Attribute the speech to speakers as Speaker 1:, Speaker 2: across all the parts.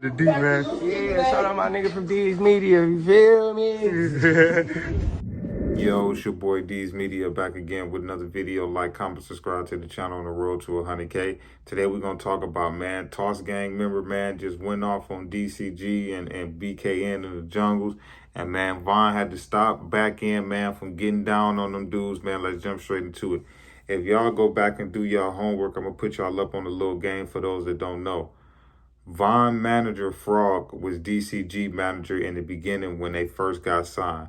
Speaker 1: The D, man.
Speaker 2: Yeah, shout out my nigga from D's Media, you feel me?
Speaker 3: Yo, it's your boy D's Media back again with another video. Like, comment, subscribe to the channel on the road to 100K. Today we're going to talk about, man, Toss Gang member, man, just went off on DCG and BKN in the jungles. And, man, Von had to stop back in, man, from getting down on them dudes, man. Let's jump straight into it. If y'all go back and do y'all homework, I'm going to put y'all up on the little game for those that don't know. Von manager Frog was DCG manager in the beginning when they first got signed.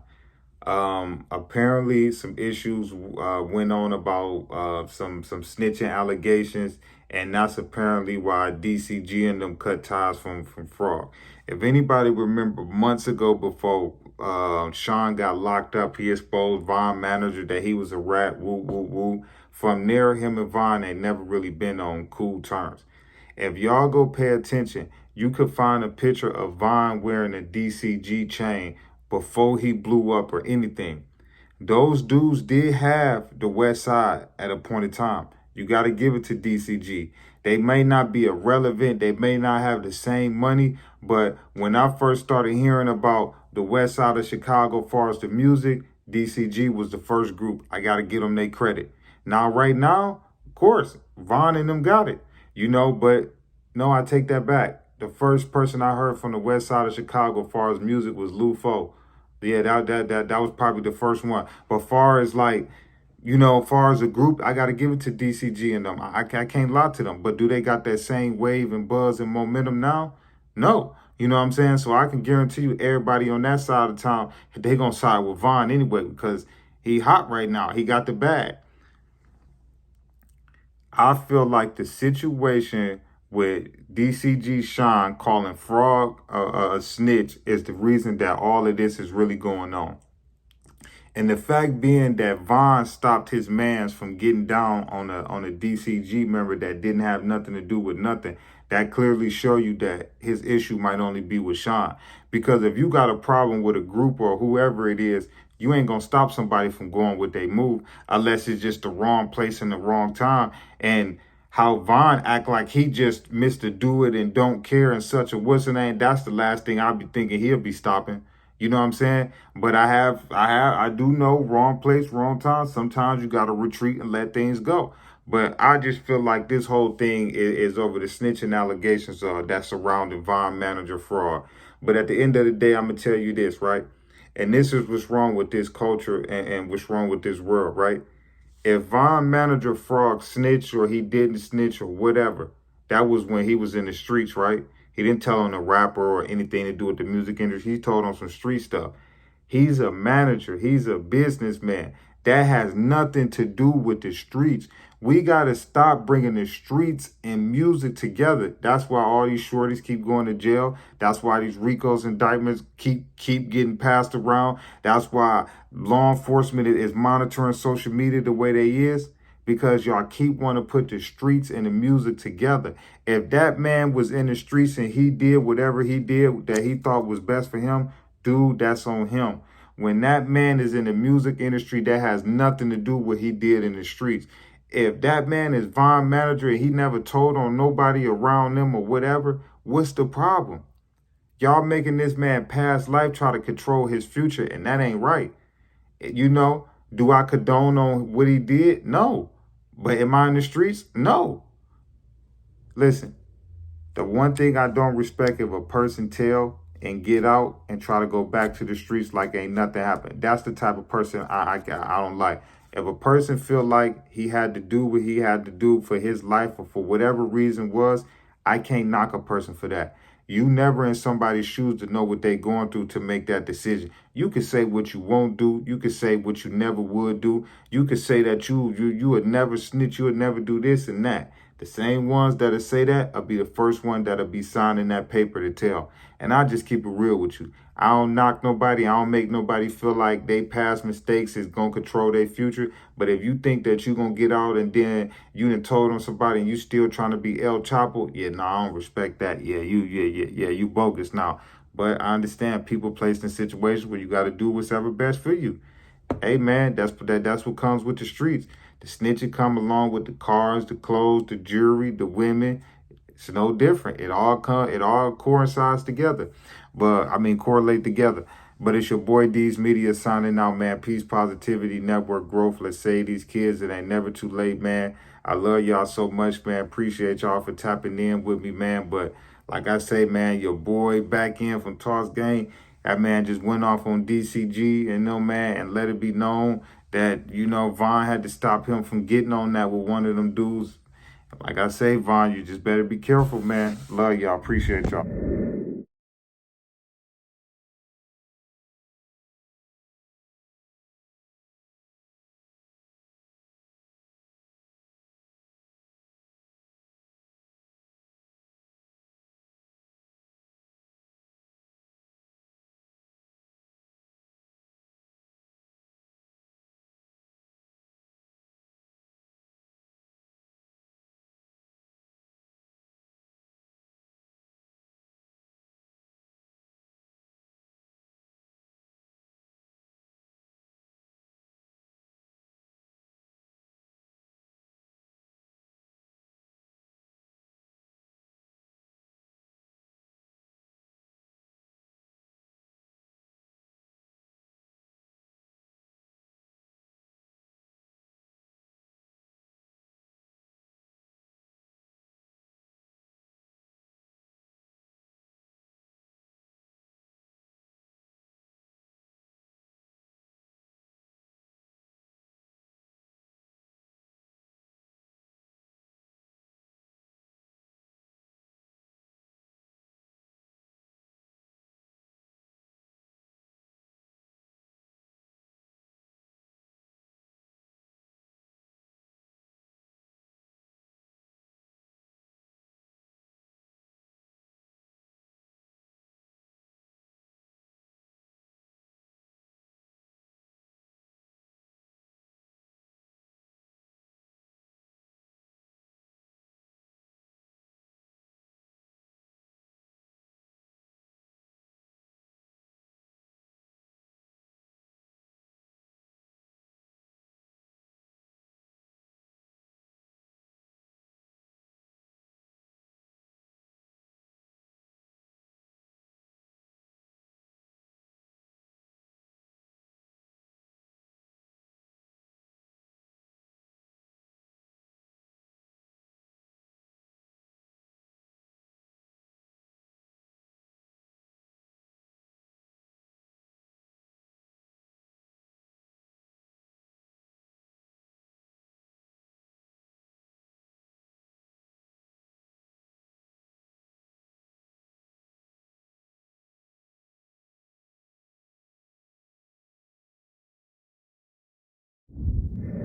Speaker 3: Apparently some issues went on about some snitching allegations, and that's apparently why DCG and them cut ties from Frog. If anybody remember months ago before Sean got locked up, he exposed Von manager that he was a rat, woo, woo, woo. From there, him and Von ain't never really been on cool terms. If y'all go pay attention, you could find a picture of Von wearing a DCG chain before he blew up or anything. Those dudes did have the West Side at a point in time. You got to give it to DCG. They may not be irrelevant. They may not have the same money. But when I first started hearing about the West Side of Chicago as far as the music, DCG was the first group. I got to give them their credit. Now, right now, of course, Von and them got it. You know, but no, I take that back. The first person I heard from the West Side of Chicago as far as music was Lou Fo. Yeah, that was probably the first one. But far as like, you know, far as a group, I got to give it to DCG and them. I can't lie to them. But do they got that same wave and buzz and momentum now? No. You know what I'm saying? So I can guarantee you everybody on that side of town, they going to side with Von anyway because he hot right now. He got the bag. I feel like the situation with DCG Sean calling Frog a snitch is the reason that all of this is really going on. And the fact being that Von stopped his mans from getting down on a DCG member that didn't have nothing to do with nothing, that clearly show you that his issue might only be with Sean. Because if you got a problem with a group or whoever it is, you ain't going to stop somebody from going with their move unless it's just the wrong place and the wrong time. And how Von act like he just missed to do it and don't care and such a what's the name, that's the last thing I'll be thinking he'll be stopping. You know what I'm saying? But I do know wrong place, wrong time. Sometimes you got to retreat and let things go. But I just feel like this whole thing is over the snitching allegations that surrounding Von manager Fraud. But at the end of the day, I'm going to tell you this, right? And this is what's wrong with this culture and what's wrong with this world, right? If Von manager Frog snitched or he didn't snitch or whatever, that was when he was in the streets, right? He didn't tell on a rapper or anything to do with the music industry. He told on some street stuff. He's a manager. He's a businessman. That has nothing to do with the streets. We got to stop bringing the streets and music together. That's why all these shorties keep going to jail. That's why these RICO's indictments keep getting passed around. That's why law enforcement is monitoring social media the way they is. Because y'all keep wanting to put the streets and the music together. If that man was in the streets and he did whatever he did that he thought was best for him, dude, that's on him. When that man is in the music industry, that has nothing to do with what he did in the streets. If that man is Von manager and he never told on nobody around them or whatever, what's the problem? Y'all making this man past life try to control his future, and that ain't right. You know, do I condone on what he did? No. But am I in the streets? No. Listen, the one thing I don't respect if a person tell and get out and try to go back to the streets like ain't nothing happened. That's the type of person I don't like. If a person feel like he had to do what he had to do for his life or for whatever reason was, I can't knock a person for that. You never in somebody's shoes to know what they going through to make that decision. You can say what you won't do. You can say what you never would do. You can say that you would never snitch. You would never do this and that. The same ones that'll say that will be the first one that'll be signing that paper to tell. And I just keep it real with you. I don't knock nobody. I don't make nobody feel like they past mistakes is going to control their future. But if you think that you're going to get out and then you done told on somebody and you still trying to be El Chapo, yeah, no, I don't respect that. Yeah, you bogus now. But I understand people placed in situations where you got to do what's ever best for you. Hey, man, that's what comes with the streets. The snitching come along with the cars, the clothes, the jewelry, the women. It's no different. It all coincides together. But I mean correlate together. But it's your boy D's Media signing out, man. Peace, positivity, network growth. Let's save these kids. It ain't never too late, man. I love y'all so much, man. Appreciate y'all for tapping in with me, man. But like I say, man, your boy back in from Toss Game. That man just went off on DCG and man, and let it be known that, Von had to stop him from getting on that with one of them dudes. Like I say, Von, you just better be careful, man. Love y'all. Appreciate y'all.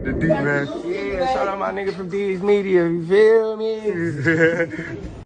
Speaker 2: The D, man. Yeah, shout out my nigga from D's Media, you feel me?